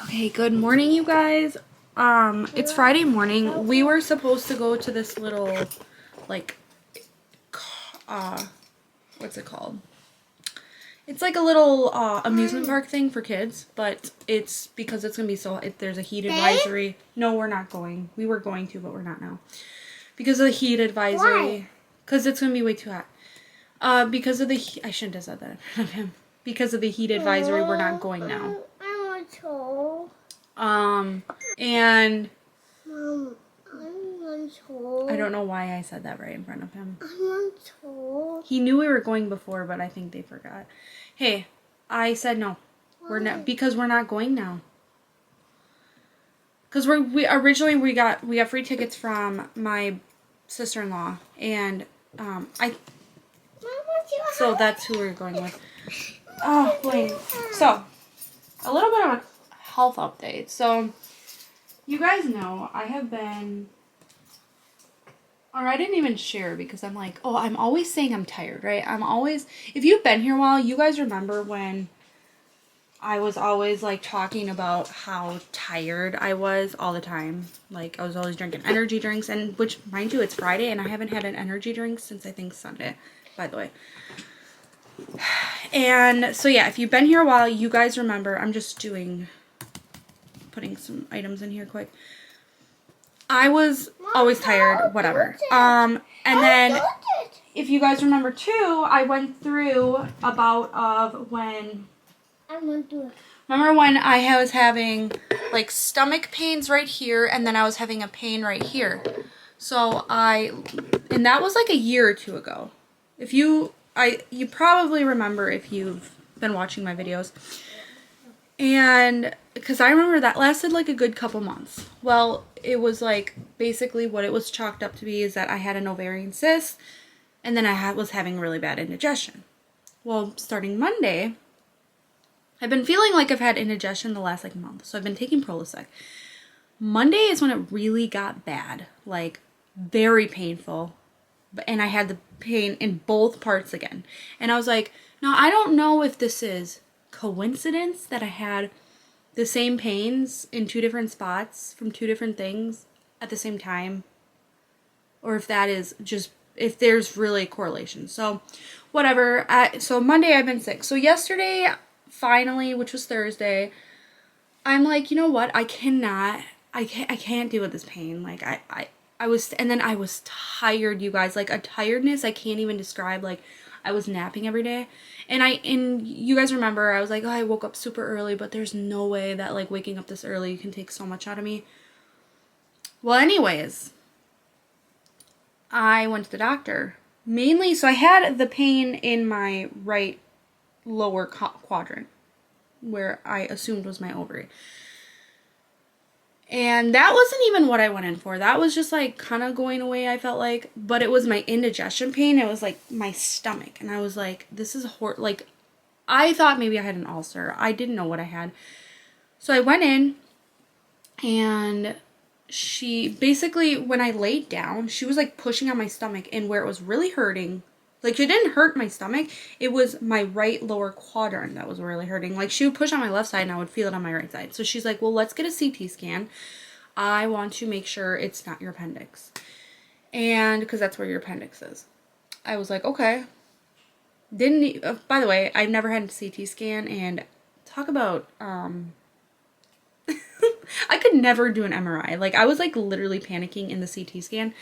Okay, good morning, you guys. It's Friday morning. We were supposed to go to this little, like, what's it called? It's like a little, amusement park thing for kids, but it's, because it's gonna be so, there's a heat advisory. No, we're not going. We were going to, but we're not now. Because of the heat advisory. Because it's gonna be way too hot. Because of the, I shouldn't have said that in front of him. Because of the heat advisory, we're not going now. I want to. And Mom, I want to. I don't know why I said that right in front of him. I want to. He knew we were going before, but I think they forgot. Hey, I said no. We're not, because we're not going now. Because we originally got free tickets from my sister-in-law, and so that's who we're going with. Oh, wait. So, a little bit of a health update. So, you guys know I have been, or I didn't even share because I'm like, oh, I'm always saying I'm tired, right? I'm always, if you've been here a while, you guys remember when I was always like talking about how tired I was all the time. Like I was always drinking energy drinks, and which, mind you, it's Friday and I haven't had an energy drink since I think Sunday, by the way. And so yeah, if you've been here a while, you guys remember, I'm just putting some items in here quick. I was always tired, whatever. And then if you guys remember too, I went through a bout of when, remember when I was having like stomach pains right here, and then I was having a pain right here. So and that was like a year or two ago. If you probably remember if you've been watching my videos. And because I remember that lasted like a good couple months. Well, it was like basically what it was chalked up to be is that I had an ovarian cyst, and then I was having really bad indigestion. Well, starting Monday, I've been feeling like I've had indigestion the last like month, so I've been taking Prolosec. Monday is when it really got bad, like very painful, and I had the pain in both parts again. And I was like, now I don't know if this is coincidence that I had the same pains in two different spots from two different things at the same time, or if that is just, if there's really a correlation. So whatever. So Monday I've been sick. So yesterday, finally, which was Thursday, I'm like, you know what? I can't deal with this pain. Like I was, and then I was tired, you guys, like a tiredness I can't even describe. Like I was napping every day, and you guys remember I was like, oh, I woke up super early, but there's no way that like waking up this early can take so much out of me. Well, anyways, I went to the doctor mainly, so I had the pain in my right lower quadrant where I assumed was my ovary. And that wasn't even what I went in for. That was just like kind of going away, I felt like. But it was my indigestion pain. It was like my stomach. And I was like, this is like, I thought maybe I had an ulcer. I didn't know what I had. So I went in, and she basically, when I laid down, she was like pushing on my stomach, and where it was really hurting, like it didn't hurt my stomach, it was my right lower quadrant that was really hurting. Like she would push on my left side and I would feel it on my right side. So she's like, well, let's get a CT scan. I want to make sure it's not your appendix. And because that's where your appendix is. I was like, okay. By the way, I've never had a CT scan, and talk about, I could never do an MRI. Like I was like literally panicking in the CT scan.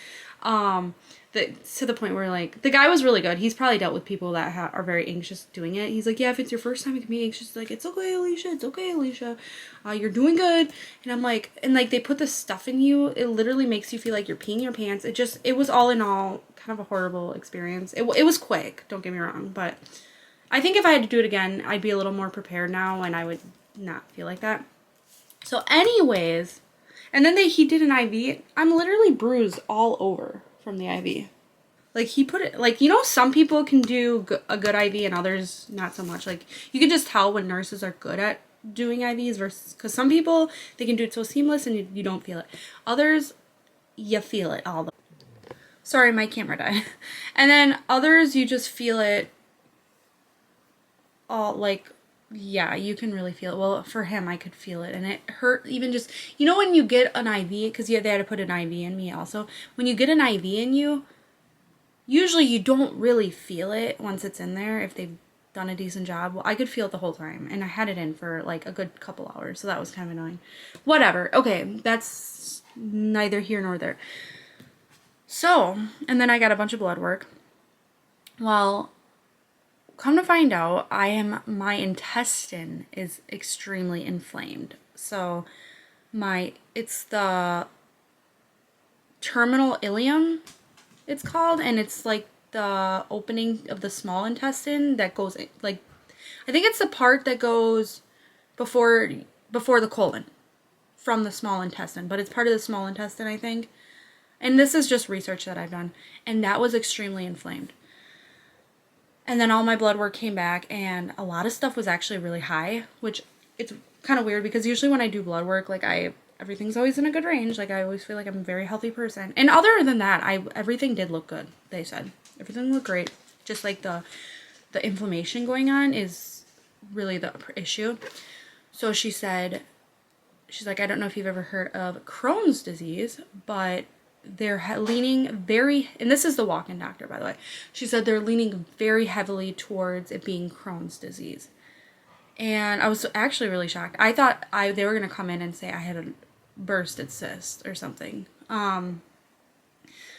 To the point where like the guy was really good. He's probably dealt with people that are very anxious doing it. He's like, yeah, if it's your first time, it can be anxious. Like, it's okay, Alecia. It's okay, Alecia. You're doing good. And I'm like, and like they put this stuff in you. It literally makes you feel like you're peeing your pants. It was all in all kind of a horrible experience. It was quick. Don't get me wrong, but I think if I had to do it again, I'd be a little more prepared now, and I would not feel like that. So, anyways, and then he did an IV. I'm literally bruised all over from the IV. Like he put it, like, you know, some people can do a good IV and others not so much. Like you can just tell when nurses are good at doing IVs versus, because some people, they can do it so seamless and you don't feel it. Others, you feel it all. Sorry, my camera died. And then others, you just feel it all, like yeah, you can really feel it. Well, for him, I could feel it, and it hurt even just, you know, when you get an IV, because yeah, they had to put an IV in me also. When you get an IV in you, usually you don't really feel it once it's in there if they've done a decent job. Well, I could feel it the whole time, and I had it in for like a good couple hours, so that was kind of annoying. Whatever. Okay, that's neither here nor there. So, and then I got a bunch of blood work. Well, come to find out, my intestine is extremely inflamed. So it's the terminal ileum, it's called, and it's like the opening of the small intestine that goes like, I think it's the part that goes before the colon from the small intestine, but it's part of the small intestine, I think. And this is just research that I've done, and that was extremely inflamed. And then all my blood work came back, and a lot of stuff was actually really high, which it's kind of weird because usually when I do blood work, like everything's always in a good range. Like I always feel like I'm a very healthy person. And other than that, everything did look good. They said everything looked great. Just like the inflammation going on is really the issue. So she's like, I don't know if you've ever heard of Crohn's disease, but they're leaning very, and this is the walk-in doctor, by the way. She said they're leaning very heavily towards it being Crohn's disease. And I was actually really shocked. I thought they were going to come in and say I had a bursted cyst or something.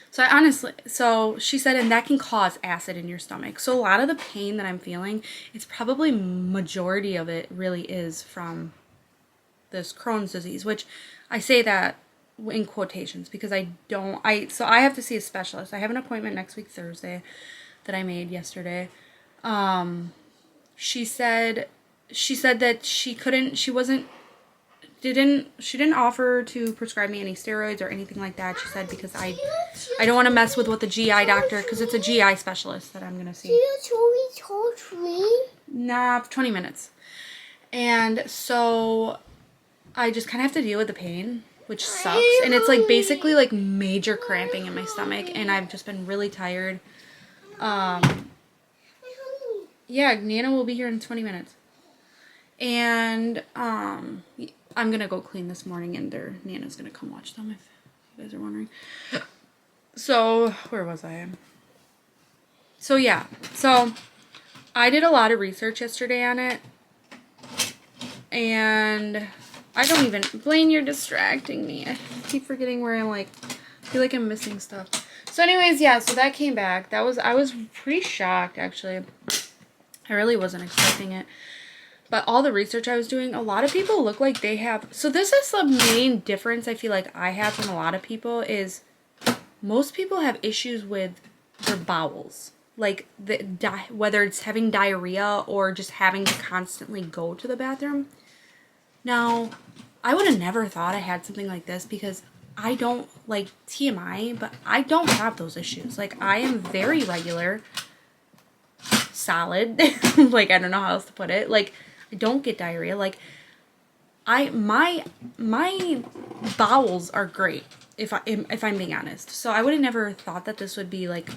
So she said, and that can cause acid in your stomach. So a lot of the pain that I'm feeling, it's probably majority of it really is from this Crohn's disease, which I say that in quotations because so I have to see a specialist. I have an appointment next week, Thursday, that I made yesterday. She said that she didn't offer to prescribe me any steroids or anything like that. She said because I don't want to mess with what the GI doctor, because it's a GI specialist that I'm going to see. Nah, 20 minutes. And so I just kind of have to deal with the pain, which sucks. And it's like basically like major cramping in my stomach, and I've just been really tired. Yeah, Nana will be here in 20 minutes. And I'm going to go clean this morning, and Nana's going to come watch them if you guys are wondering. So, where was I? So, yeah. So, I did a lot of research yesterday on it. And I don't even, Blaine, you're distracting me. I keep forgetting where I'm like, I feel like I'm missing stuff. So anyways, yeah, so that came back. I was pretty shocked, actually. I really wasn't expecting it. But all the research I was doing, a lot of people look like they have, so this is the main difference I feel like I have from a lot of people is most people have issues with their bowels. Like, whether it's having diarrhea or just having to constantly go to the bathroom. Now, I would have never thought I had something like this because I don't, like, TMI, but I don't have those issues. Like, I am very regular, solid, like, I don't know how else to put it. Like, I don't get diarrhea. Like, my bowels are great, if I'm being honest. So I would have never thought that this would be, like,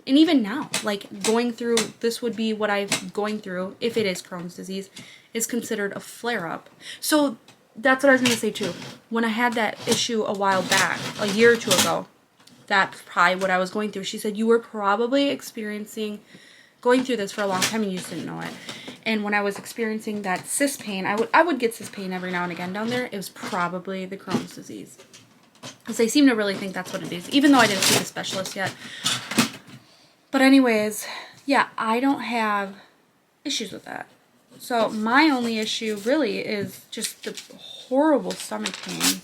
and even now, like, going through, this would be what I'm going through, if it is Crohn's disease, is considered a flare-up. So that's what I was going to say, too. When I had that issue a while back, a year or two ago, that's probably what I was going through. She said, you were probably going through this for a long time, and you just didn't know it. And when I was experiencing that cyst pain, I would get cyst pain every now and again down there. It was probably the Crohn's disease. Because they seem to really think that's what it is, even though I didn't see the specialist yet. But anyways, yeah, I don't have issues with that. So my only issue really is just the horrible stomach pain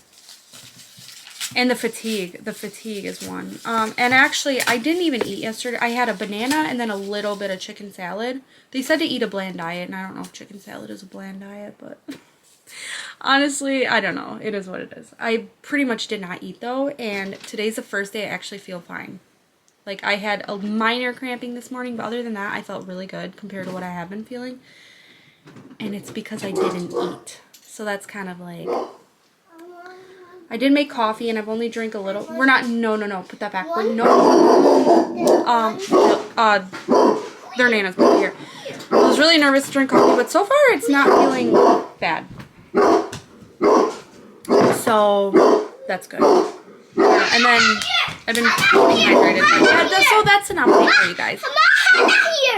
and the fatigue. The fatigue is one. And actually, I didn't even eat yesterday. I had a banana and then a little bit of chicken salad. They said to eat a bland diet, and I don't know if chicken salad is a bland diet, but honestly, I don't know. It is what it is. I pretty much did not eat, though, and today's the first day I actually feel fine. Like, I had a minor cramping this morning, but other than that, I felt really good compared to what I have been feeling. And it's because I didn't eat. So that's kind of like, I did make coffee, and I've only drank a little. We're not, no, put that back. The They're Nana's both here. I was really nervous to drink coffee, but so far it's not feeling bad. So that's good. Yeah, and then I've been keeping hydrated. Yeah, so that's an update for you guys.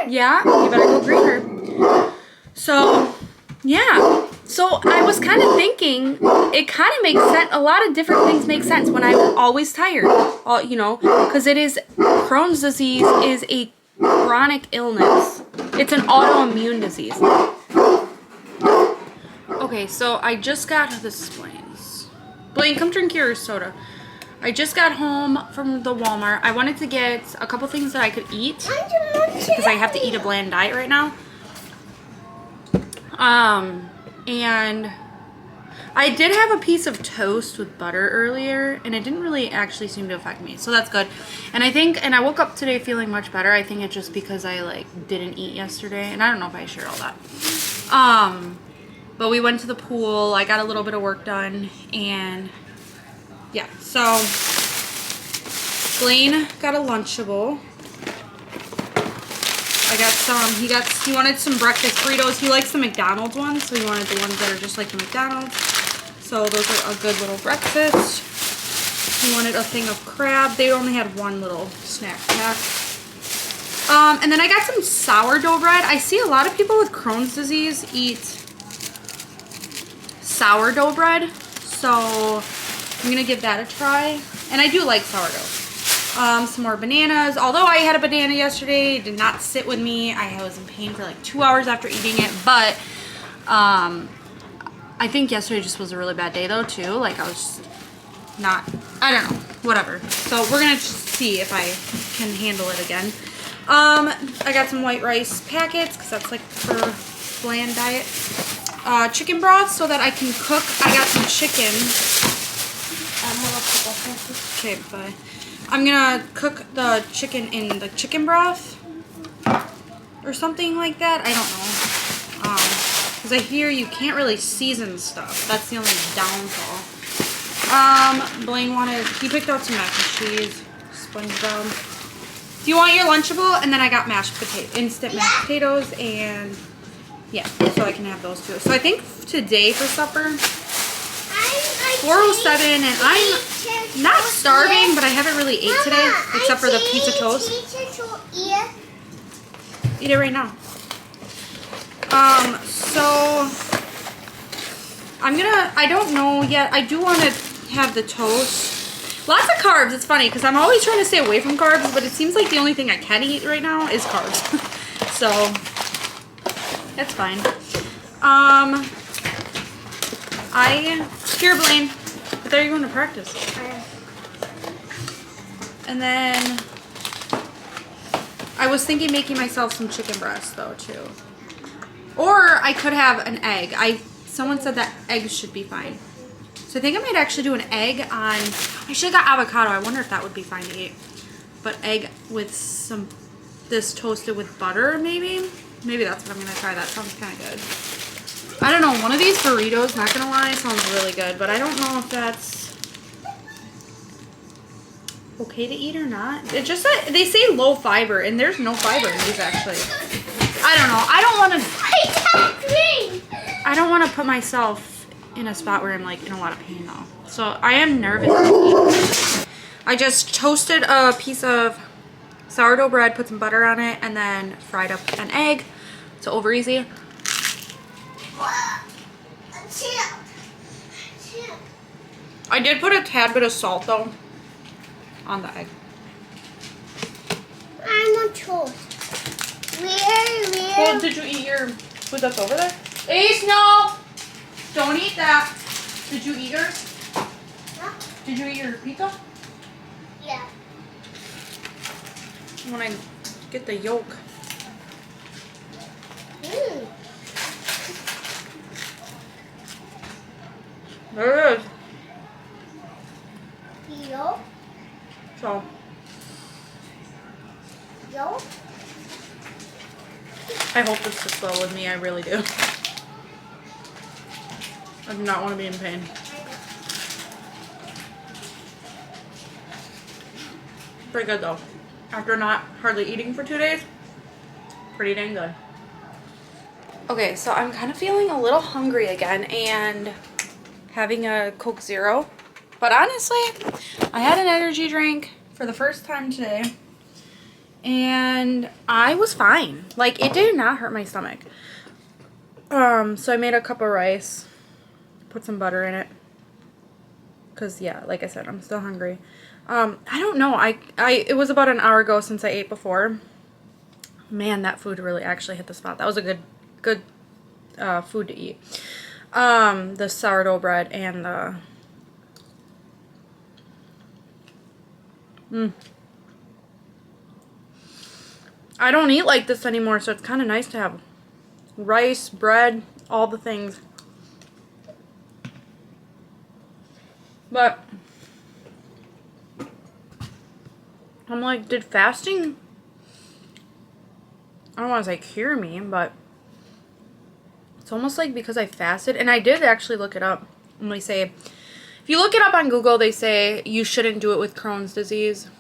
Yeah, you better go greet her. So, yeah. So I was kind of thinking, it kind of makes sense. A lot of different things make sense when I'm always tired. You know, because it is, Crohn's disease is a chronic illness. It's an autoimmune disease. Okay, so I just got this Blaine's. Blaine, come drink your soda. I just got home from the Walmart. I wanted to get a couple things that I could eat because I have to eat a bland diet right now. And I did have a piece of toast with butter earlier, and it didn't really actually seem to affect me, so that's good. And I woke up today feeling much better. I think it's just because I like didn't eat yesterday, and I don't know if I shared all that. But we went to the pool. I got a little bit of work done, and yeah. So Blaine got a Lunchable. I got some, he wanted some breakfast burritos. He likes the McDonald's ones, so he wanted the ones that are just like the McDonald's. So those are a good little breakfast. He wanted a thing of crab. They only had one little snack pack. And then I got some sourdough bread. I see a lot of people with Crohn's disease eat sourdough bread. So I'm gonna give that a try. And I do like sourdough. Some more bananas. Although I had a banana yesterday, it did not sit with me. I was in pain for like 2 hours after eating it. But I think yesterday just was a really bad day though too. Like I was not, I don't know, whatever. So we're gonna just see if I can handle it again. I got some white rice packets because that's like for bland diet. Chicken broth so that I can cook. I got some chicken. Okay, bye. I'm gonna cook the chicken in the chicken broth or something like that. I don't know. Because I hear you can't really season stuff. That's the only downfall. Blaine he picked out some mac and cheese, sponge down. Do you want your Lunchable? And then I got instant mashed potatoes, and yeah, so I can have those too. So I think today for supper, 4:07, and I'm not starving, but I haven't really ate today, except for the pizza toast. Eat it right now. So I don't know yet. I do want to have the toast. Lots of carbs. It's funny because I'm always trying to stay away from carbs, but it seems like the only thing I can eat right now is carbs. So that's fine. Here, Blaine. But there you're going to practice. And then I was thinking making myself some chicken breast though too. Or I could have an egg. Someone said that eggs should be fine. So I think I might actually do an egg on, I should have got avocado. I wonder if that would be fine to eat. But egg with this toasted with butter maybe. Maybe that's what I'm going to try. That sounds kind of good. I don't know. One of these burritos, not going to lie, sounds really good. But I don't know if that's okay to eat or not. It's just that they say low fiber, and there's no fiber in these actually. I don't know. I don't want to put myself in a spot where I'm like in a lot of pain though. So I am nervous. I just toasted a piece of sourdough bread, put some butter on it, and then fried up an egg. So over easy. I did put a tad bit of salt though on the egg. I want toast. Where? Well, did you eat your food that's over there? Ace, no! Don't eat that. Did you eat yours? Huh? Did you eat your pizza? Yeah. When I get the yolk. There it is. Yolk? So. Yolk? I hope this sits well with me. I really do. I do not want to be in pain. Pretty good though. After not hardly eating for 2 days. pretty dang good. Okay, so I'm kind of feeling a little hungry again and having a Coke Zero. But honestly, I had an energy drink for the first time today and I was fine. Like, it did not hurt my stomach. So I made a cup of rice, put some butter in it. Cause yeah, like I said, I'm still hungry. I don't know. It was about an hour ago since I ate before. Man, that food really actually hit the spot. That was a good food to eat. The sourdough bread and the I don't eat like this anymore, so it's kind of nice to have rice, bread, all the things. But I'm like, did fasting, I don't want to say cure me, but it's almost like because I fasted, and I did actually look it up, and they say, if you look it up on Google, they say you shouldn't do it with Crohn's disease.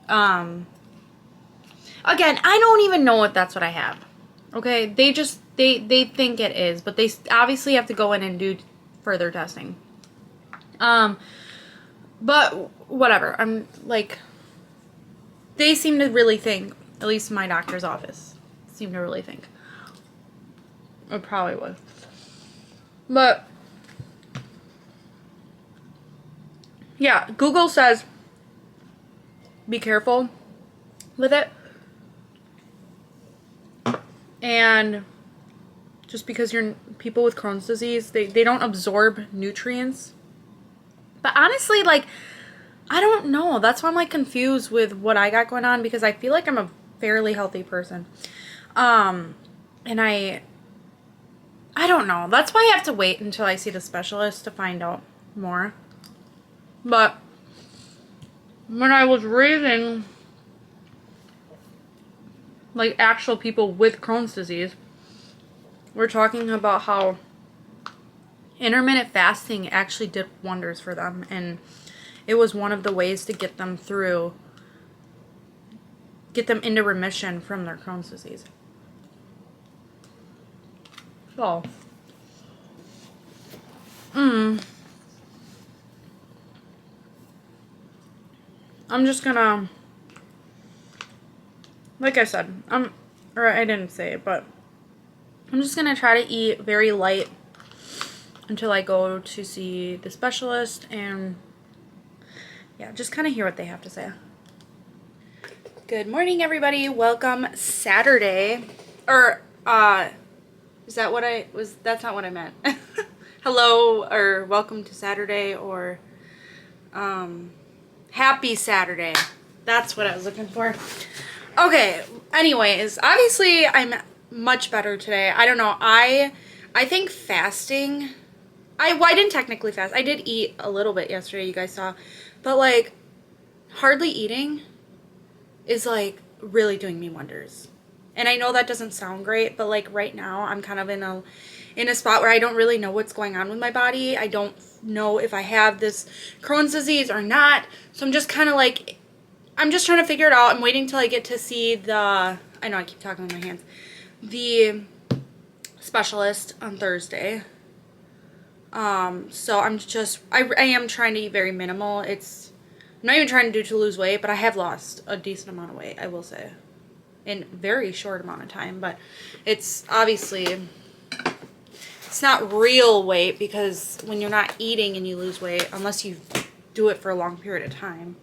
Again, I don't even know if that's what I have. Okay, they think it is, but they obviously have to go in and do further testing. But whatever. I'm like, they seem to really think, at least my doctor's office, seem to really think. It probably would. But yeah, Google says be careful with it. And just because you're people with Crohn's disease, they don't absorb nutrients. But honestly, like, I don't know. That's why I'm like confused with what I got going on, because I feel like I'm a fairly healthy person. And I don't know. That's why I have to wait until I see the specialist to find out more. But when I was reading like actual people with Crohn's disease, we're talking about how intermittent fasting actually did wonders for them, and it was one of the ways to get them into remission from their Crohn's disease. So, I'm just gonna, like I said, or I didn't say it, but I'm just gonna try to eat very light until I go to see the specialist, and yeah, just kind of hear what they have to say. Good morning, everybody. Welcome Saturday. Or, is that what I was? That's not what I meant. Hello, or welcome to Saturday, or happy Saturday. That's what I was looking for. Okay, anyways, obviously I'm much better today. I don't know. I think fasting, I didn't technically fast. I did eat a little bit yesterday, you guys saw. But like, hardly eating is like really doing me wonders. And I know that doesn't sound great, but like right now I'm kind of in a spot where I don't really know what's going on with my body. I don't know if I have this Crohn's disease or not. So I'm just kind of like, I'm just trying to figure it out. I'm waiting till I get to see I know I keep talking with my hands, the specialist on Thursday. So I am trying to eat very minimal. I'm not even trying to lose weight, but I have lost a decent amount of weight, I will say, in a very short amount of time. But it's obviously, it's not real weight, because when you're not eating and you lose weight, unless you do it for a long period of time.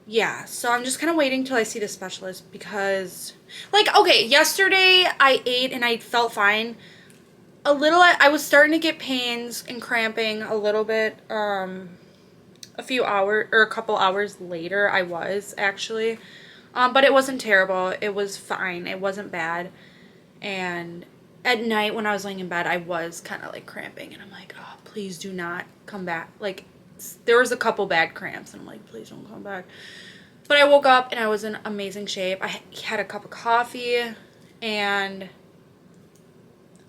Yeah, so I'm just kind of waiting till I see the specialist, because, like, okay, yesterday I ate and I felt fine. I was starting to get pains and cramping a little bit, a couple hours later I was, actually, but it wasn't terrible. It was fine. It wasn't bad. And at night when I was laying in bed, I was kind of like cramping, and I'm like, oh, please do not come back. Like, there was a couple bad cramps, and I'm like, please don't come back. But I woke up and I was in amazing shape. I had a cup of coffee, and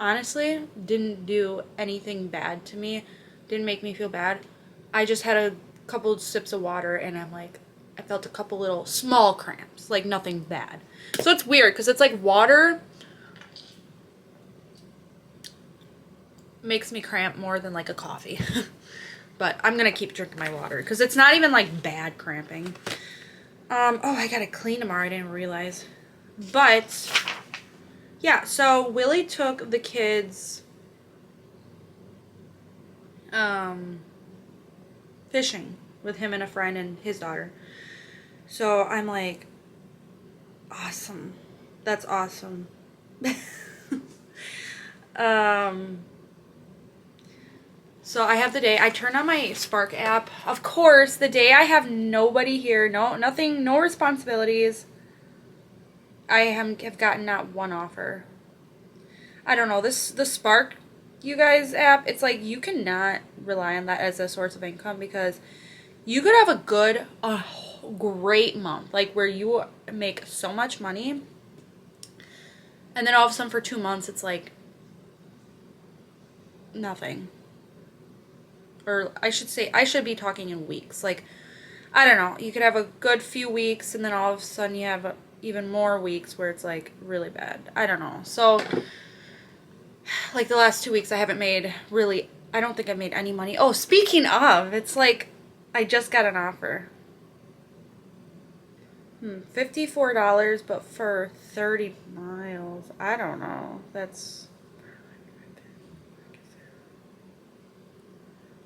honestly, didn't do anything bad to me. Didn't make me feel bad. I just had a couple sips of water, and I'm like, I felt a couple little small cramps, like nothing bad. So it's weird because it's like water makes me cramp more than like a coffee. But I'm gonna keep drinking my water because it's not even like bad cramping. Oh, I gotta clean tomorrow. I didn't realize. But yeah, so Willie took the kids fishing with him and a friend and his daughter. So I'm like, awesome. That's awesome. So I have the day, I turned on my Spark app. Of course, the day I have nobody here, nothing, no responsibilities. I have gotten not one offer. I don't know, the Spark, you guys, app, it's like you cannot rely on that as a source of income because you could have a great month, like where you make so much money, and then all of a sudden for 2 months it's like nothing. Or I should say, I should be talking in weeks. Like, I don't know, you could have a good few weeks and then all of a sudden you have even more weeks where it's like really bad. I don't know. So like the last 2 weeks I haven't made really, I don't think I've made any money. Oh, speaking of, it's like I just got an offer. $54, but for 30 miles. I don't know. That's...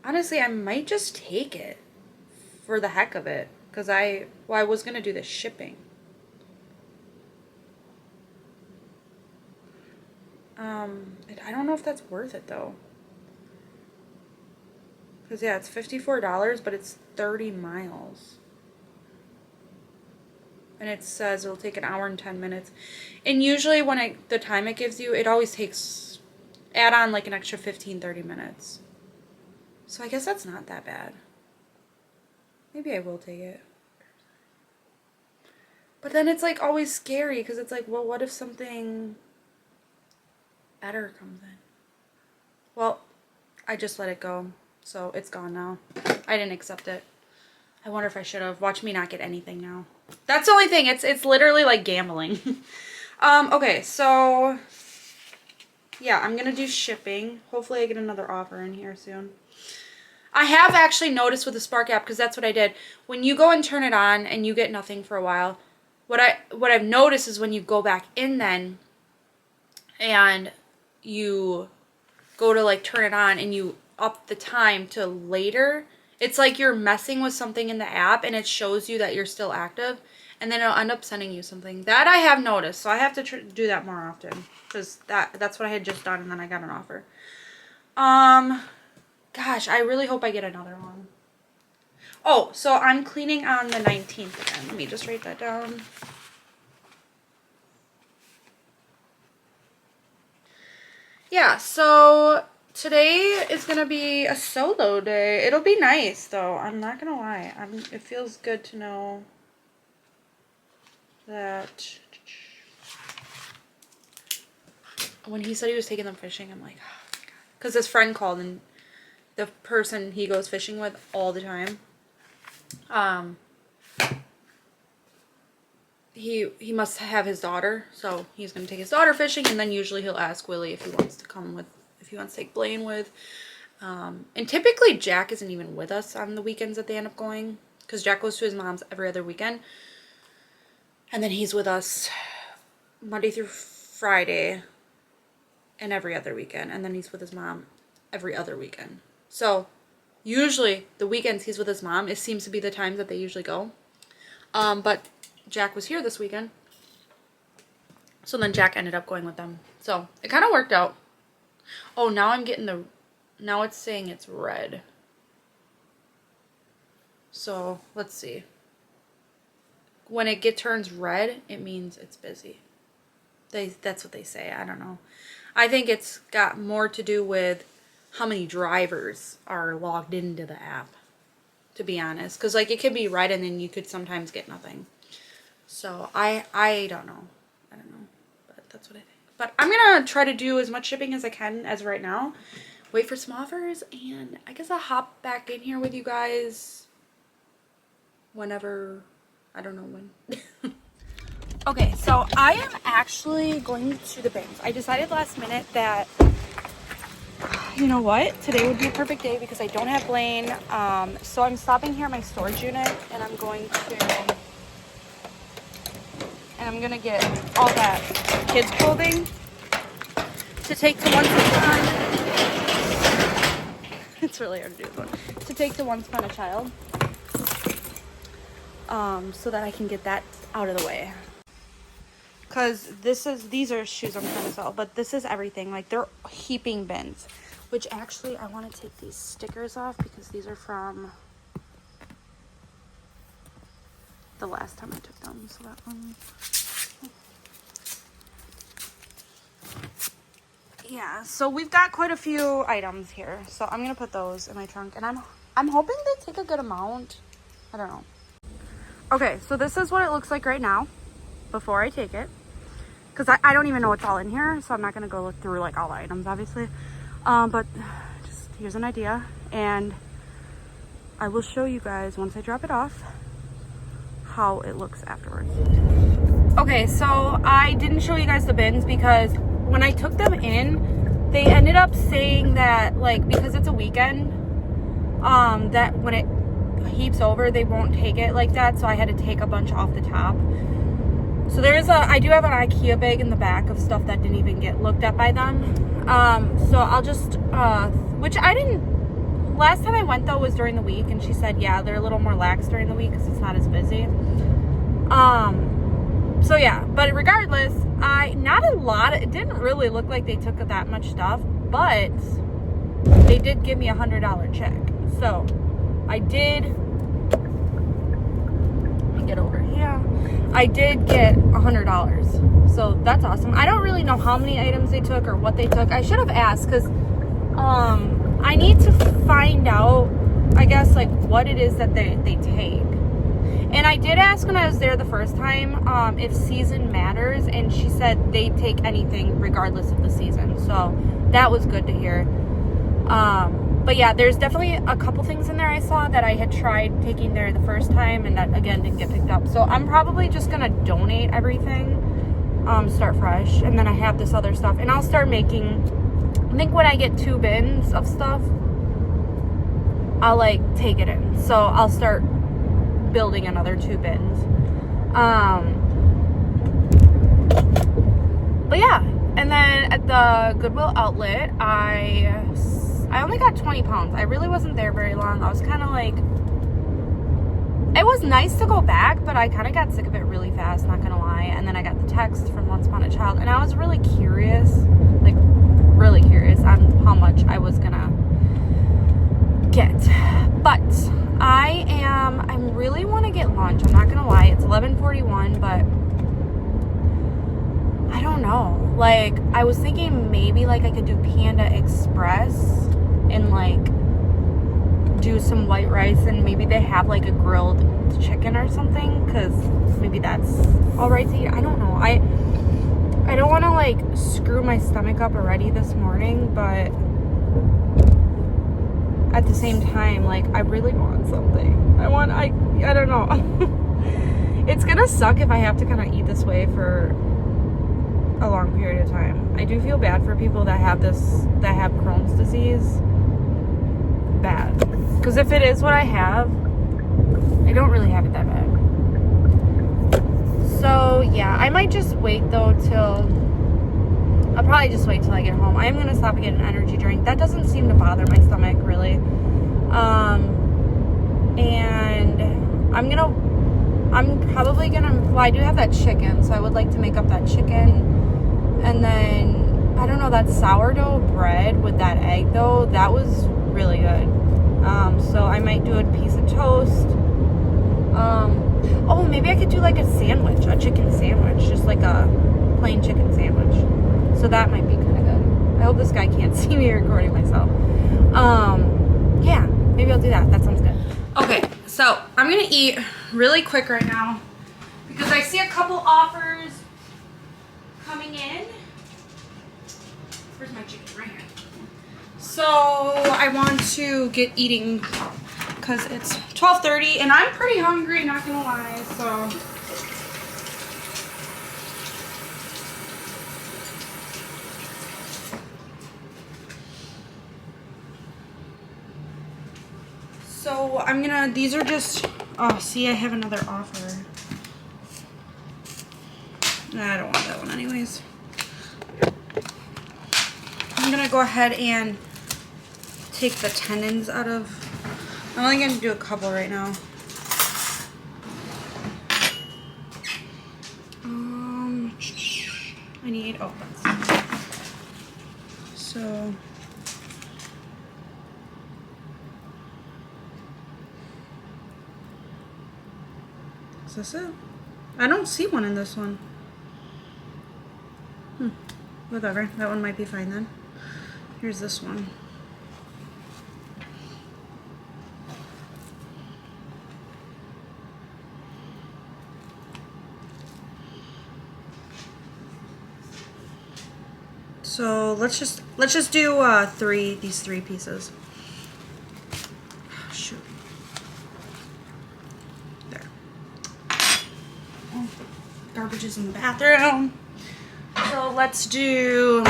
Honestly, I might just take it for the heck of it. Because I was going to do the shipping. I don't know if that's worth it, though. Because, yeah, it's $54, but it's 30 miles. And it says it'll take an hour and 10 minutes. And usually when the time it gives you, it always takes, add on like an extra 15-30 minutes. So I guess that's not that bad. Maybe I will take it. But then it's like always scary because it's like, well, what if something better comes in? Well, I just let it go. So it's gone now. I didn't accept it. I wonder if I should have. Watch me not get anything now. That's the only thing. It's literally like gambling. Okay, so yeah, I'm gonna do shipping. Hopefully I get another offer in here soon. I have actually noticed with the Spark app, because that's what I did. When you go and turn it on and you get nothing for a while, what I've noticed is when you go back in then and you go to like turn it on and you up the time to later, it's like you're messing with something in the app and it shows you that you're still active, and then it'll end up sending you something. That I have noticed, so I have to do that more often because that's what I had just done and then I got an offer. Gosh, I really hope I get another one. Oh, so I'm cleaning on the 19th again. Let me just write that down. Yeah, so today is going to be a solo day. It'll be nice, though. I'm not going to lie. It feels good to know that when he said he was taking them fishing, I'm like, oh my God. Because his friend called, and the person he goes fishing with all the time, he must have his daughter, so he's going to take his daughter fishing, and then usually he'll ask Willie if he wants to come with, if he wants to take Blaine with. And typically Jack isn't even with us on the weekends that they end up going, because Jack goes to his mom's every other weekend, and then he's with us Monday through Friday and every other weekend, and then he's with his mom every other weekend. So usually the weekends he's with his mom, it seems to be the times that they usually go. But Jack was here this weekend, so then Jack ended up going with them. So it kind of worked out. Oh, now I'm getting now it's saying it's red. So let's see. When it turns red, it means it's busy. That's what they say. I don't know. I think it's got more to do with how many drivers are logged into the app, to be honest. Because like it could be red and then you could sometimes get nothing. So I don't know. I don't know. But that's what I think. But I'm going to try to do as much shipping as I can as of right now. Wait for some offers. And I guess I'll hop back in here with you guys whenever I don't know when. Okay, so I am actually going to the bins. I decided last minute that, you know what, today would be a perfect day because I don't have Blaine. So I'm stopping here at my storage unit, and I'm going to get all that kids clothing to take to Once Upon. It's really hard to do this one. To take to Once Upon a Child. So that I can get that out of the way. Because these are shoes I'm trying to sell, but this is everything. Like, they're heaping bins. Which actually, I want to take these stickers off because these are from the last time I took them. So that one. Yeah, so we've got quite a few items here. So I'm going to put those in my trunk. And I'm hoping they take a good amount. I don't know. Okay, so this is what it looks like right now before I take it. Because I don't even know what's all in here. So I'm not going to go look through like all the items, obviously. But just here's an idea. And I will show you guys once I drop it off how it looks afterwards. Okay, so I didn't show you guys the bins because when I took them in, they ended up saying that, like, because it's a weekend, that when it heaps over, they won't take it like that. So I had to take a bunch off the top. So I do have an IKEA bag in the back of stuff that didn't even get looked at by them. So I'll just, which I didn't, last time I went though was during the week, and she said, yeah, they're a little more lax during the week because it's not as busy. So yeah, but regardless, not a lot, it didn't really look like they took that much stuff, but they did give me $100 check. So I did, let me get over here. I did get $100. So that's awesome. I don't really know how many items they took or what they took. I should have asked because I need to find out, I guess, like what it is that they take. And I did ask when I was there the first time if season matters, and she said they take anything regardless of the season. So that was good to hear. But yeah, there's definitely a couple things in there I saw that I had tried taking there the first time, and that again didn't get picked up. So I'm probably just gonna donate everything, start fresh, and then I have this other stuff, and I'll start making. I think when I get 2 bins of stuff, I'll like take it in. So I'll start building another 2 bins. But yeah, and then at the Goodwill outlet, I only got 20 pounds. I really wasn't there very long. I was kind of like, it was nice to go back, but I kind of got sick of it really fast, not gonna lie. And then I got the text from Once Upon a Child, and I was really curious, like really curious on how much I was gonna get. But I really want to get lunch. I'm not gonna lie, it's 11:41, but I don't know. Like, I was thinking maybe like I could do Panda Express and like do some white rice, and maybe they have like a grilled chicken or something, because maybe that's all right to eat. I don't know. I don't want to like screw my stomach up already this morning, but at the same time, like, I really want something. I don't know. It's gonna suck if I have to kind of eat this way for a long period of time. I do feel bad for people that have Crohn's disease. Bad. Because if it is what I have, I don't really have it that bad. So yeah, I might just wait though I'll probably just wait till I get home. I am gonna stop and get an energy drink. That doesn't seem to bother my stomach really. And I'm probably gonna, well, I do have that chicken, so I would like to make up that chicken. And then, I don't know, that sourdough bread with that egg though, that was really good. So I might do a piece of toast. Oh, maybe I could do like a sandwich, a chicken sandwich, just like a plain chicken sandwich. So that might be kind of good. I hope this guy can't see me recording myself. Yeah, maybe I'll do that. That sounds good. Okay, so I'm gonna eat really quick right now because I see a couple offers coming in. Where's my chicken? Right here. So I want to get eating because it's 12:30 and I'm pretty hungry, not gonna lie, so. So I'm gonna, these are just, oh, see, I have another offer. Nah, I don't want that one anyways. I'm gonna go ahead and take the tendons out of, I'm only gonna do a couple right now. I need, oh, so. Is this it? I don't see one in this one. Whatever, that one might be fine then. Here's this one. So let's just do these three pieces. Oh, shoot. There. Oh, garbage is in the bathroom. So let's do.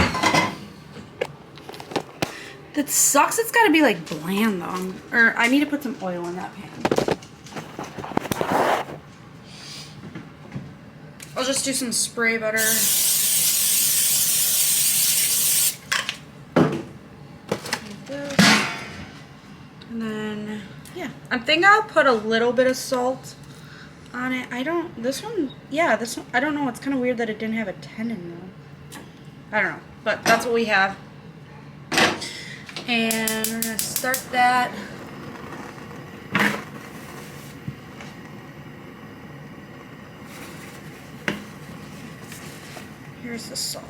That sucks. It's got to be like bland though. Or I need to put some oil in that pan. I'll just do some spray butter. And then, yeah, I'm thinking I'll put a little bit of salt on it. This one, I don't know. It's kind of weird that it didn't have a tendon though. I don't know, but that's what we have. And we're gonna start that. Here's the salt.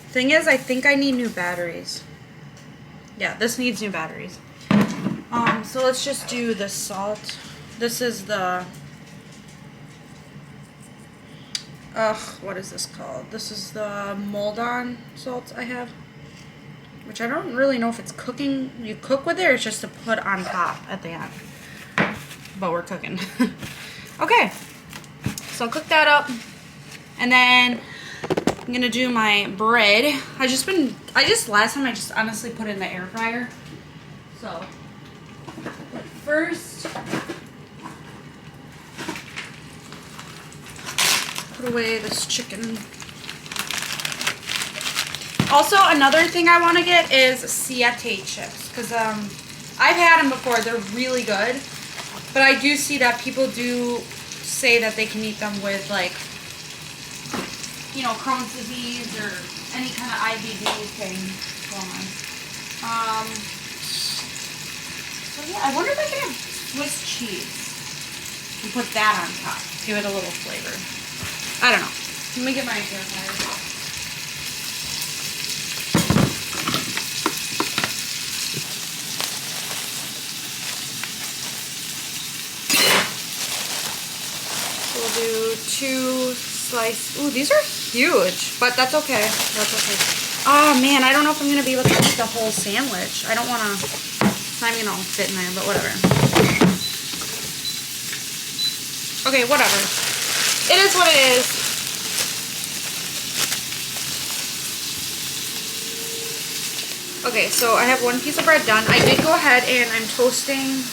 Thing is, I think I need new batteries. Yeah, this needs new batteries. So let's just do the salt. This is the, what is this called? This is the mold-on salt I have, which I don't really know if it's cooking. You cook with it or it's just to put on top at the end. But we're cooking. Okay, so I'll cook that up, and then I'm gonna do my bread. Last time I just honestly put it in the air fryer. So first, put away this chicken. Also, another thing I want to get is chatty chips, because I've had them before. They're really good, but I do see that people do say that they can eat them with, like, you know, Crohn's disease or any kind of IBD thing going on. So yeah, I wonder if I can have Swiss cheese and put that on top. Give it a little flavor. I don't know. Let me get my air fryer. We'll do 2 slices. Ooh, these are huge, but that's okay. That's okay. Oh man, I don't know if I'm gonna be able to eat the whole sandwich. I don't want to. It's not even gonna fit in there, but whatever. Okay, whatever. It is what it is. Okay, so I have 1 piece of bread done. I did go ahead and I'm toasting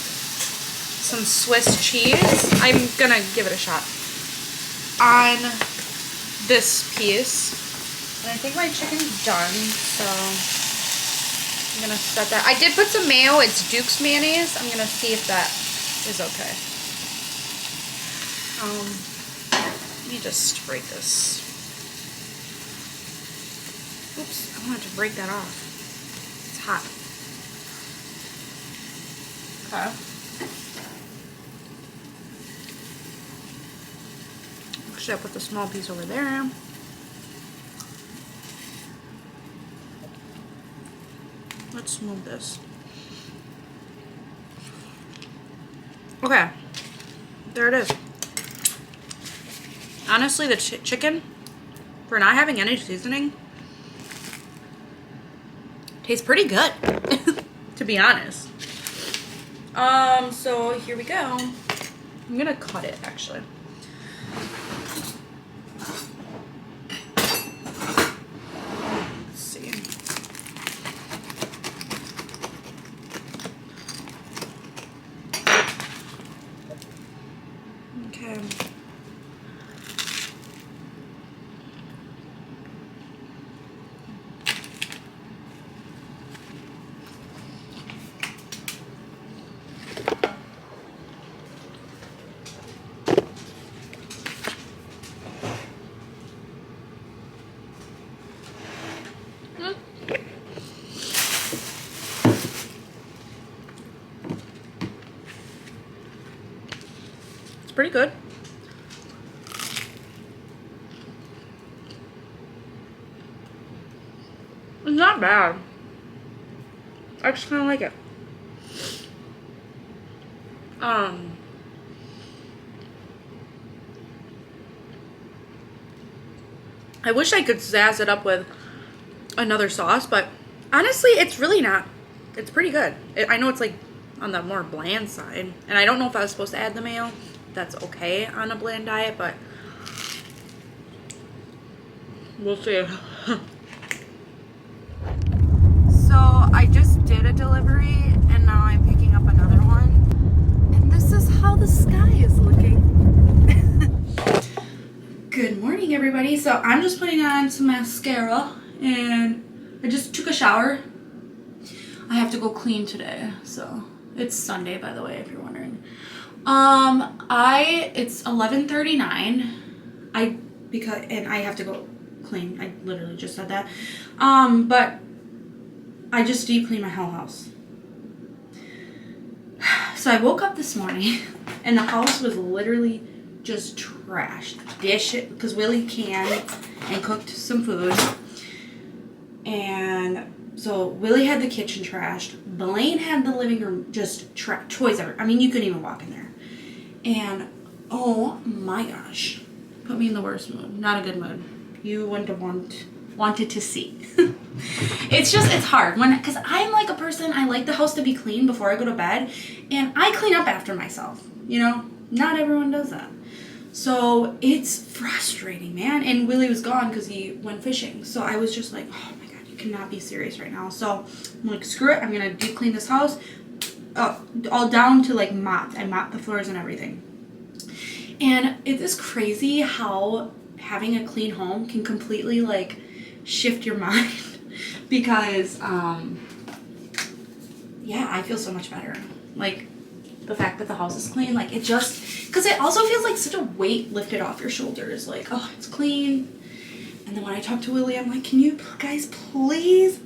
some Swiss cheese. I'm gonna give it a shot on this piece. And I think my chicken's done, so I'm gonna set that. I did put some mayo. It's Duke's mayonnaise. I'm gonna see if that is okay. Let me just break this. Oops, I wanted to break that off. It's hot. Okay. Actually, I'll put the small piece over there. Let's move this. Okay, there it is. Honestly, the chicken, for not having any seasoning, tastes pretty good. to be honest. So here we go. I'm gonna cut it actually. Let's see. Okay. Pretty good. It's not bad. I just kind of like it. I wish I could zazz it up with another sauce, but honestly, it's really not. It's pretty good. I know it's like on the more bland side, and I don't know if I was supposed to add the mayo. That's okay on a bland diet, but we'll see. So I just did a delivery and now I'm picking up another one, and this is how the sky is looking. Good morning, everybody. So I'm just putting on some mascara and I just took a shower. I have to go clean today, so it's Sunday, by the way, if you're wondering. It's 11:39. And I have to go clean. I literally just said that. But I just deep cleaned my whole house. So I woke up this morning and the house was literally just trashed. Because Willie canned and cooked some food. And so Willie had the kitchen trashed. Blaine had the living room just trashed. Toys everywhere. I mean, you couldn't even walk in there. And oh my gosh, put me in the worst mood. Not a good mood. You wouldn't have wanted to see. It's hard because I'm like a person, I like the house to be clean before I go to bed, and I clean up after myself. You know, not everyone does that. So it's frustrating, man. And Willie was gone because he went fishing. So I was just like, oh my God, you cannot be serious right now. So I'm like, screw it. I'm going to deep clean this house. All down to like mop. I mop the floors and everything. And it is crazy how having a clean home can completely like shift your mind because yeah, I feel so much better. Like the fact that the house is clean, like it just, because it also feels like such a weight lifted off your shoulders. Like, oh, it's clean. And then when I talk to Willie, I'm like, can you guys please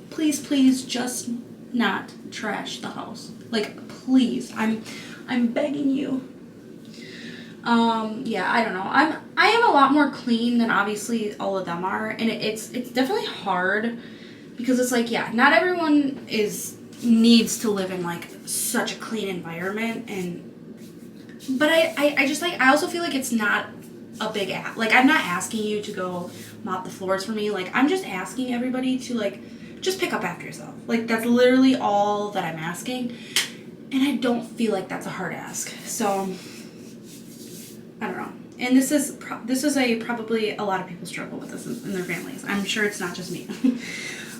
just not trash the house? Like, please, I'm begging you. Yeah, I don't know. I am a lot more clean than obviously all of them are, and it's definitely hard because it's like, yeah, not everyone needs to live in like such a clean environment, but I just like, I also feel like it's not a big ask. Like, I'm not asking you to go mop the floors for me. Like, I'm just asking everybody to like just pick up after yourself. Like, that's literally all that I'm asking. And I don't feel like that's a hard ask. So, I don't know. And this is probably a lot of people struggle with this in their families. I'm sure it's not just me.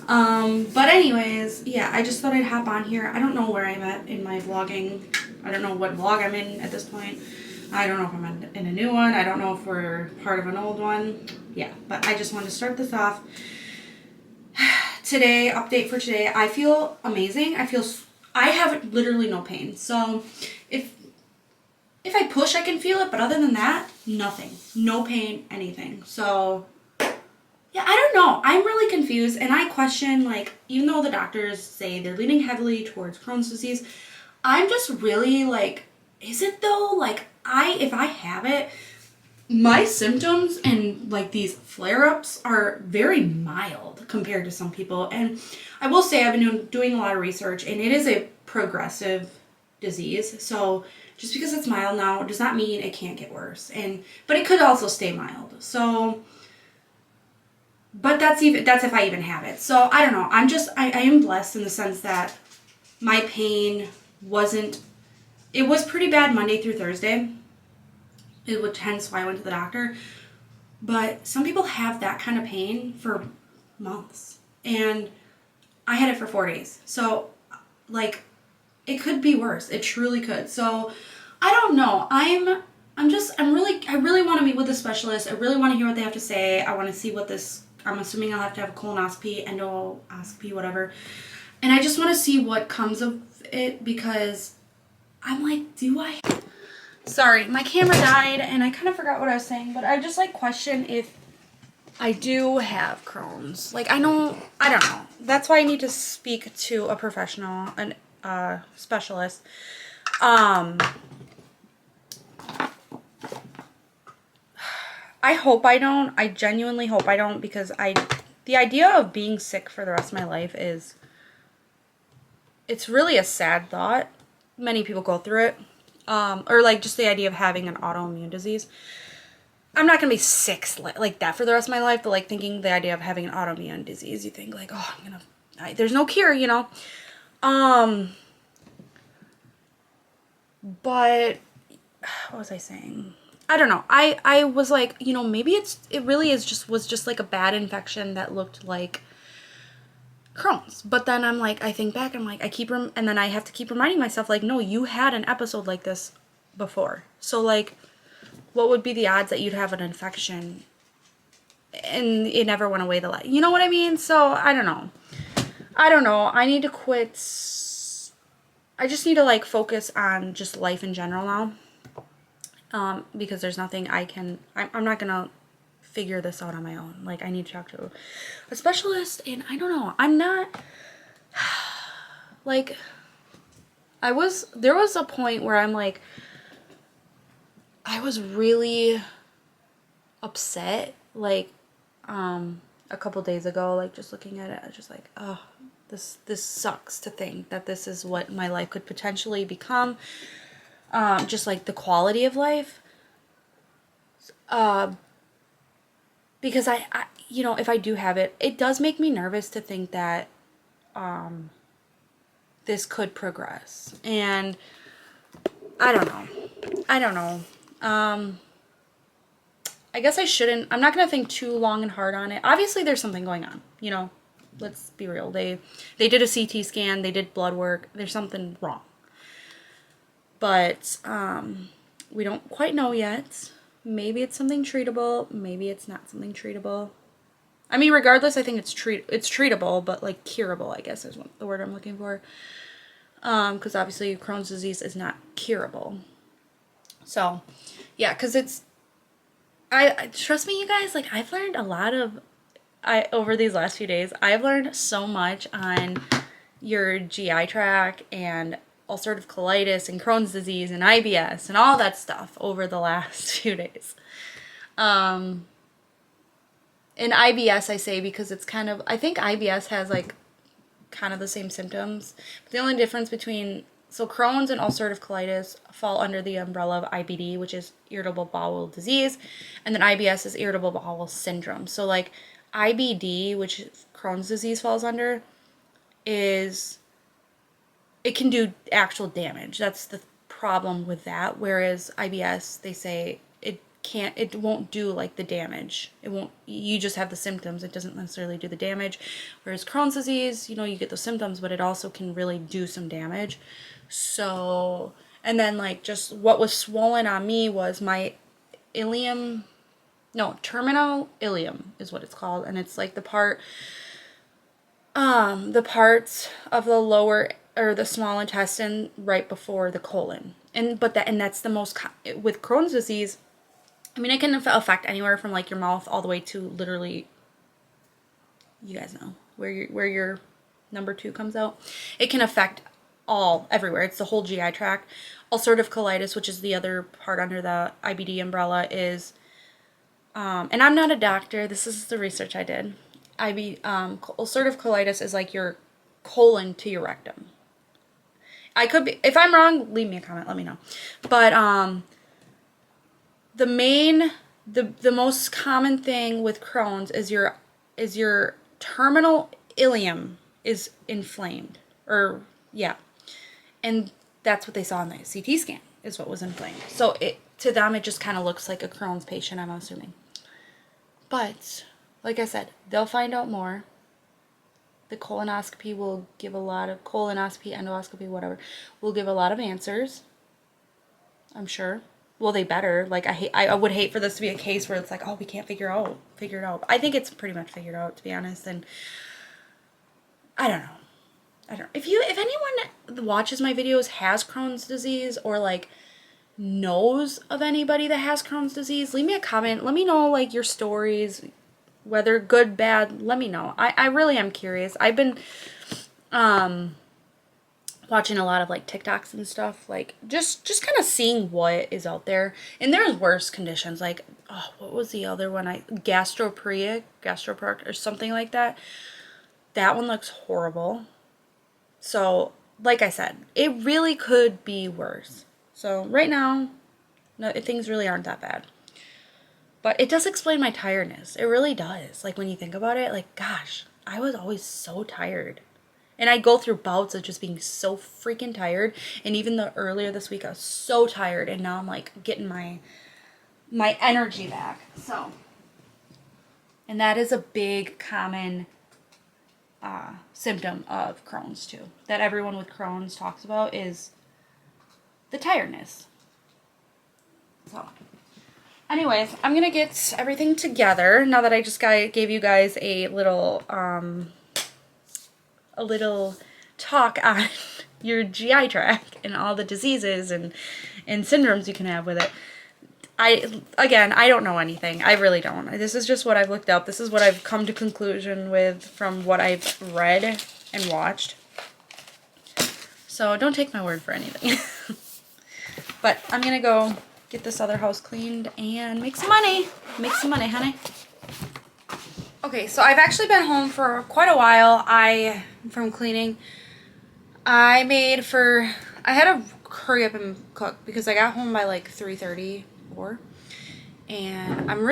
But anyways, yeah, I just thought I'd hop on here. I don't know where I'm at in my vlogging. I don't know what vlog I'm in at this point. I don't know if I'm in a new one. I don't know if we're part of an old one. Yeah, but I just wanted to start this off. Today, update for today. I feel amazing. I have literally no pain. So if I push, I can feel it. But other than that, nothing. No pain, anything. So yeah, I don't know. I'm really confused. And I question, like, even though the doctors say they're leaning heavily towards Crohn's disease, I'm just really like, is it though? Like, if I have it, my symptoms and like these flare-ups are very mild compared to some people. And I will say I've been doing a lot of research, and it is a progressive disease. So just because it's mild now does not mean it can't get worse. But it could also stay mild. So, but that's if I even have it. So I don't know. I am blessed in the sense that my pain wasn't, it was pretty bad Monday through Thursday. It would, hence why I went to the doctor. But some people have that kind of pain for months. And I had it for 4 days. So, like, it could be worse. It truly could. So, I don't know. I really want to meet with a specialist. I really want to hear what they have to say. I want to see what this, I'm assuming I'll have to have a colonoscopy, endoscopy, whatever. And I just want to see what comes of it, because I'm like, do I? Sorry, my camera died and I kind of forgot what I was saying, but I just like question if I do have Crohn's. Like, I don't know. That's why I need to speak to a professional, an specialist. I hope I don't. I genuinely hope I don't, because the idea of being sick for the rest of my life is, it's really a sad thought. Many people go through it. Or like just the idea of having an autoimmune disease. I'm not going to be sick like that for the rest of my life, but like thinking the idea of having an autoimmune disease, you think like, oh, there's no cure, you know? But what was I saying? I don't know. I was like, maybe it really was just like a bad infection that looked like Crohn's. But then I'm like, I think back, I'm like, and then I have to keep reminding myself, like, no, you had an episode like this before. So like, what would be the odds that you'd have an infection and it never went away you know what I mean? So I don't know. I need to quit. I just need to like focus on just life in general now. Because there's nothing I'm not gonna figure this out on my own. Like, I need to talk to a specialist, and I don't know. I'm not like, there was a point where I'm like, I was really upset, like, a couple days ago, like, just looking at it, I was just like, oh, this sucks to think that this is what my life could potentially become. Just like the quality of life. Because I if I do have it, it does make me nervous to think that this could progress. And I don't know. I guess I'm not going to think too long and hard on it. Obviously there's something going on, let's be real. They did a CT scan, they did blood work. There's something wrong. But we don't quite know yet. Maybe it's something treatable. Maybe it's not something treatable. I mean, regardless, I think it's treatable, but like curable, I guess is the word I'm looking for. Because obviously Crohn's disease is not curable. So, yeah, because I trust me, you guys, like, I've learned a lot over these last few days, I've learned so much on your GI tract and ulcerative colitis and Crohn's disease and IBS and all that stuff over the last few days. And IBS I say because it's I think IBS has like kind of the same symptoms. But the only difference so Crohn's and ulcerative colitis fall under the umbrella of IBD, which is irritable bowel disease, and then IBS is irritable bowel syndrome. So like IBD, which Crohn's disease falls under, it can do actual damage. That's the problem with that. Whereas IBS, they say it won't do like the damage. You just have the symptoms. It doesn't necessarily do the damage. Whereas Crohn's disease, you get those symptoms, but it also can really do some damage. So, and then like just what was swollen on me was my terminal ileum is what it's called. And it's like the parts of the lower or the small intestine right before the colon. And that's the most, with Crohn's disease, I mean, it can affect anywhere from like your mouth all the way to literally, you guys know, where your number 2 comes out. It can affect everywhere. It's the whole GI tract. Ulcerative colitis, which is the other part under the IBD umbrella, is, and I'm not a doctor, this is the research I did. Ulcerative colitis is like your colon to your rectum. I could be, if I'm wrong, leave me a comment, let me know. But the most common thing with Crohn's is your terminal ileum is inflamed. Or yeah. And that's what they saw on the CT scan, is what was inflamed. So to them, it just kind of looks like a Crohn's patient, I'm assuming. But, like I said, they'll find out more. The colonoscopy will give a lot of, endoscopy, whatever, will give a lot of answers, I'm sure. Well, they better. Like, I would hate for this to be a case where it's like, oh, we can't figure it out. I think it's pretty much figured out, to be honest. And I don't know. If anyone watches my videos has Crohn's disease, or like knows of anybody that has Crohn's disease, leave me a comment. Let me know like your stories, whether good, bad, let me know. I really am curious. I've been watching a lot of like TikToks and stuff, like just kind of seeing what is out there. And there's worse conditions, like, oh, what was the other one? Gastroprea or something like that. That one looks horrible. So, like I said, it really could be worse. So, right now, no, things really aren't that bad. But it does explain my tiredness. It really does. Like, when you think about it, like, gosh, I was always so tired. And I go through bouts of just being so freaking tired. And even earlier this week, I was so tired. And now I'm, like, getting my energy back. So, and that is a big common symptom of Crohn's too, that everyone with Crohn's talks about, is the tiredness. So anyways, I'm gonna get everything together now that I just gave you guys a little talk on your GI tract and all the diseases and syndromes you can have with it. I don't know anything. I really don't. This is just what I've looked up. This is what I've come to conclusion with from what I've read and watched. So don't take my word for anything. But I'm going to go get this other house cleaned and make some money. Make some money, honey. Okay, so I've actually been home for quite a while. From cleaning, I had to hurry up and cook because I got home by like 3:30. And I'm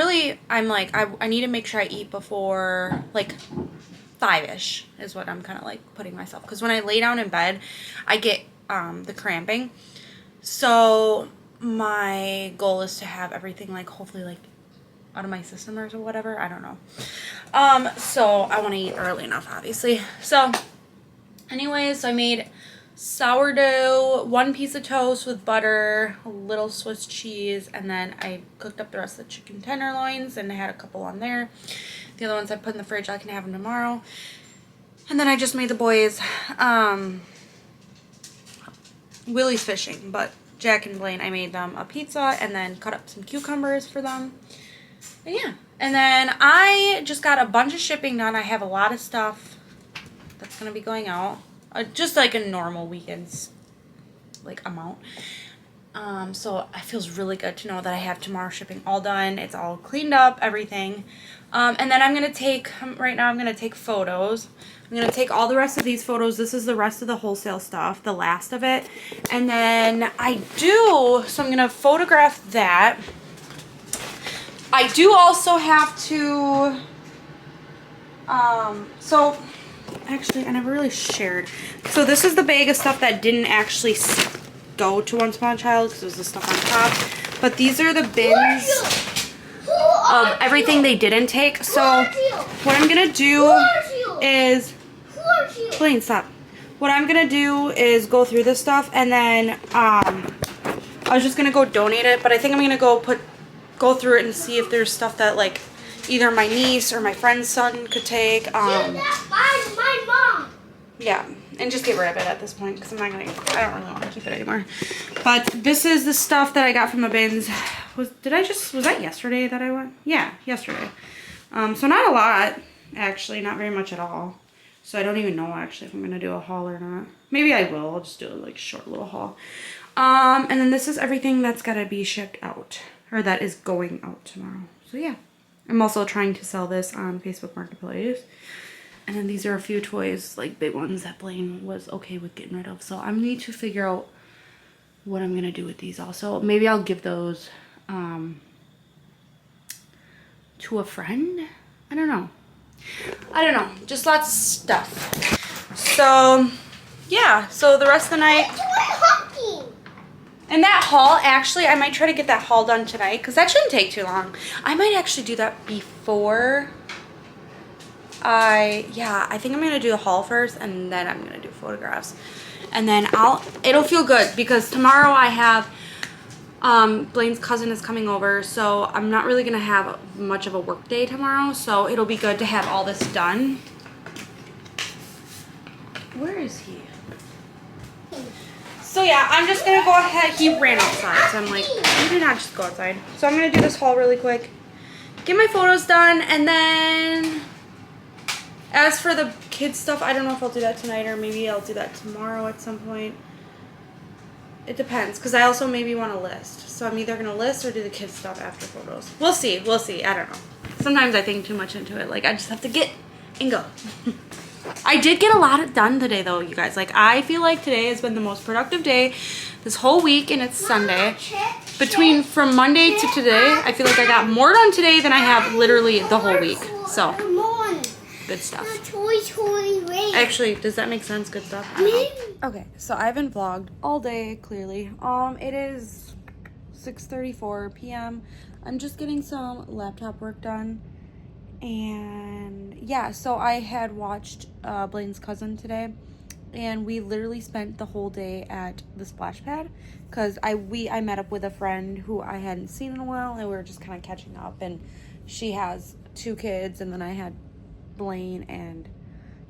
like, I need to make sure I eat before like 5-ish is what I'm kind of like putting myself, because when I lay down in bed I get the cramping. So my goal is to have everything like hopefully like out of my system or whatever, I don't know. So I want to eat early enough, obviously. So anyways, I made sourdough, 1 piece of toast with butter, a little Swiss cheese, and then I cooked up the rest of the chicken tenderloins, and I had a couple on there. The other ones I put in the fridge, I can have them tomorrow. And then I just made the boys Willie's fishing, but Jack and Blaine, I made them a pizza and then cut up some cucumbers for them. And yeah, and then I just got a bunch of shipping done. I have a lot of stuff that's gonna be going out. Just like a normal weekend's like amount. So it feels really good to know that I have tomorrow's shipping all done. It's all cleaned up, everything. And then I'm going to take, right now I'm going to take photos. I'm going to take all the rest of these photos. This is the rest of the wholesale stuff, the last of it. And then so I'm going to photograph that. I do also have to, actually, I never really shared. So this is the bag of stuff that didn't actually go to Once Upon a Child because it was the stuff on top. But these are the bins of everything they didn't take. So what I'm going to do is... Blaine, stop. What I'm going to do is go through this stuff, and then I was just going to go donate it. But I think I'm going to go through it and see if there's stuff that like either my niece or my friend's son could take. My mom. Yeah, and just get rid of it at this point because I don't really want to keep it anymore. But this is the stuff that I got from the bins. Was that yesterday that I went? Yeah, yesterday. So not a lot, actually, not very much at all. So I don't even know actually if I'm gonna do a haul or not. Maybe I will. I'll just do a like short little haul. And then this is everything that's gotta be shipped out, or that is going out tomorrow. So yeah. I'm also trying to sell this on Facebook Marketplace. And then these are a few toys, like big ones, that Blaine was okay with getting rid of. So I need to figure out what I'm going to do with these also. Maybe I'll give those to a friend. I don't know. Just lots of stuff. So yeah, so the rest of the night. And that haul, actually, I might try to get that haul done tonight because that shouldn't take too long. I might actually do that before I think I'm going to do the haul first and then I'm going to do photographs. And then it'll feel good because tomorrow I have, Blaine's cousin is coming over. So I'm not really going to have much of a work day tomorrow. So it'll be good to have all this done. Where is he? So yeah, I'm just going to go ahead. He ran outside. So I'm like, you did not just go outside. So I'm going to do this haul really quick. Get my photos done. And then as for the kids stuff, I don't know if I'll do that tonight or maybe I'll do that tomorrow at some point. It depends. Because I also maybe want to list. So I'm either going to list or do the kids stuff after photos. We'll see. We'll see. I don't know. Sometimes I think too much into it. Like I just have to get and go. I did get a lot done today, though, you guys. Like, I feel like today has been the most productive day this whole week, and it's Sunday. From Monday to today, I feel like I got more done today than I have literally the whole week. So, good stuff. Actually, does that make sense? Good stuff? Okay, so I haven't vlogged all day, clearly. It is 6:34 p.m. I'm just getting some laptop work done. And yeah, so I had watched Blaine's cousin today, and we literally spent the whole day at the splash pad because I met up with a friend who I hadn't seen in a while, and we were just kind of catching up. And she has 2 kids, and then I had Blaine and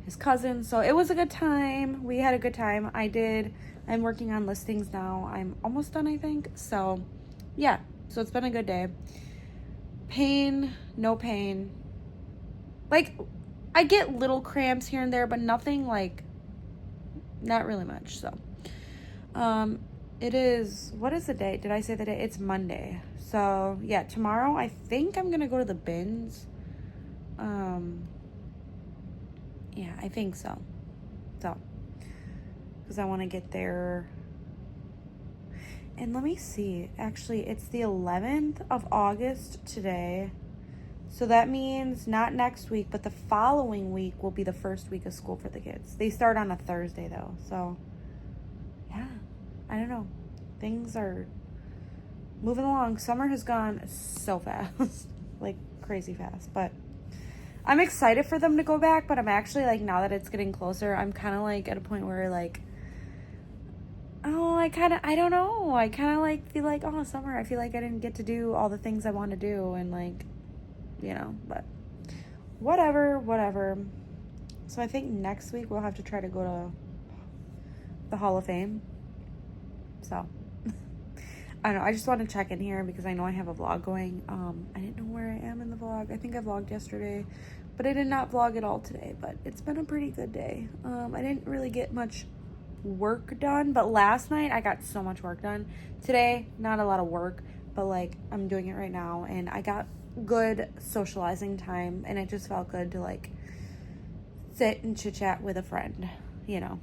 his cousin, so it was a good time. We had a good time. I'm working on listings now. I'm almost done, I think. So yeah, so it's been a good day. Pain, no pain. Like, I get little cramps here and there, but nothing, like, not really much, so. It is, what is the date? Did I say the date? It's Monday. So, yeah, tomorrow I think I'm going to go to the bins. Yeah, I think so. So, because I want to get there. And let me see. Actually, it's the 11th of August today. So that means not next week, but the following week will be the first week of school for the kids. They start on a Thursday, though. So, yeah, I don't know. Things are moving along. Summer has gone so fast, like crazy fast. But I'm excited for them to go back, but I'm actually, like, now that it's getting closer, I'm kind of, like, at a point where, like, oh, I don't know. I kind of, like, feel like, oh, summer, I feel like I didn't get to do all the things I want to do, and, like, you know, but whatever. So I think next week we'll have to try to go to the Hall of Fame. So I don't know. I just want to check in here because I know I have a vlog going. I didn't know where I am in the vlog. I think I vlogged yesterday, but I did not vlog at all today, but it's been a pretty good day. I didn't really get much work done, but last night I got so much work done. Today, not a lot of work, but like I'm doing it right now, and I got good socializing time, and it just felt good to like sit and chit chat with a friend, you know.